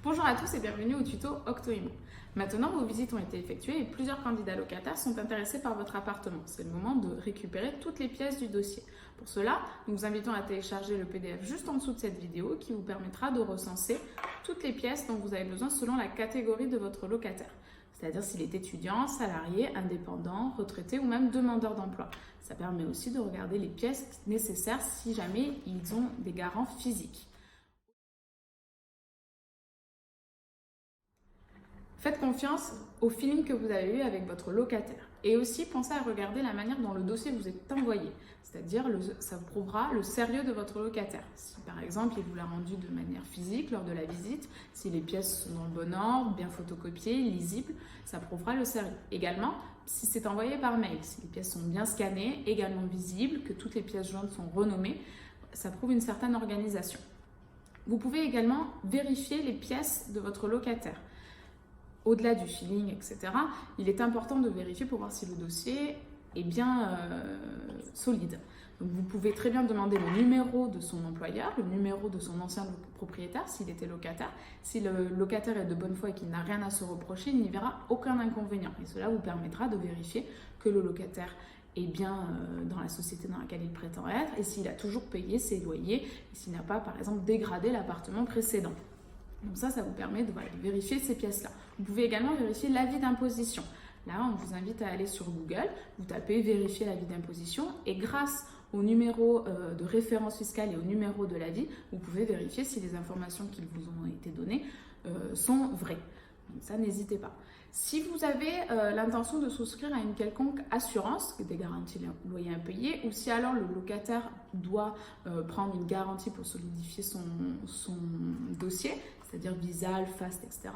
Bonjour à tous et bienvenue au tuto Octoimo. Maintenant, vos visites ont été effectuées et plusieurs candidats locataires sont intéressés par votre appartement. C'est le moment de récupérer toutes les pièces du dossier. Pour cela, nous vous invitons à télécharger le PDF juste en dessous de cette vidéo qui vous permettra de recenser toutes les pièces dont vous avez besoin selon la catégorie de votre locataire. C'est-à-dire s'il est étudiant, salarié, indépendant, retraité ou même demandeur d'emploi. Ça permet aussi de regarder les pièces nécessaires si jamais ils ont des garants physiques. Faites confiance au feeling que vous avez eu avec votre locataire. Et aussi, pensez à regarder la manière dont le dossier vous est envoyé. C'est-à-dire, ça vous prouvera le sérieux de votre locataire. Si par exemple, il vous l'a rendu de manière physique lors de la visite, si les pièces sont dans le bon ordre, bien photocopiées, lisibles, ça prouvera le sérieux. Également, si c'est envoyé par mail, si les pièces sont bien scannées, également visibles, que toutes les pièces jointes sont renommées, ça prouve une certaine organisation. Vous pouvez également vérifier les pièces de votre locataire. Au-delà du feeling, etc., il est important de vérifier pour voir si le dossier est bien solide. Donc vous pouvez très bien demander le numéro de son employeur, le numéro de son ancien propriétaire, s'il était locataire. Si le locataire est de bonne foi et qu'il n'a rien à se reprocher, il n'y verra aucun inconvénient. Et cela vous permettra de vérifier que le locataire est bien dans la société dans laquelle il prétend être et s'il a toujours payé ses loyers et s'il n'a pas, par exemple, dégradé l'appartement précédent. Donc ça vous permet de vérifier ces pièces-là. Vous pouvez également vérifier l'avis d'imposition. Là, on vous invite à aller sur Google, vous tapez « Vérifier l'avis d'imposition » et grâce au numéro de référence fiscale et au numéro de l'avis, vous pouvez vérifier si les informations qui vous ont été données sont vraies. Donc ça, n'hésitez pas. Si vous avez l'intention de souscrire à une quelconque assurance, des garanties loyers impayés, ou si alors le locataire doit prendre une garantie pour solidifier son dossier, c'est-à-dire Visa, Fast, etc.,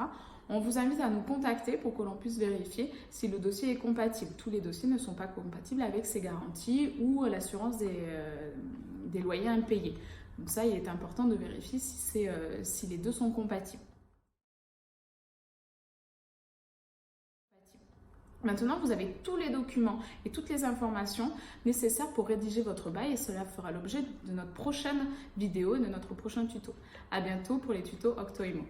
on vous invite à nous contacter pour que l'on puisse vérifier si le dossier est compatible. Tous les dossiers ne sont pas compatibles avec ces garanties ou l'assurance des loyers impayés. Donc ça, il est important de vérifier si les deux sont compatibles. Maintenant, vous avez tous les documents et toutes les informations nécessaires pour rédiger votre bail et cela fera l'objet de notre prochaine vidéo et de notre prochain tuto. À bientôt pour les tutos Octoimo.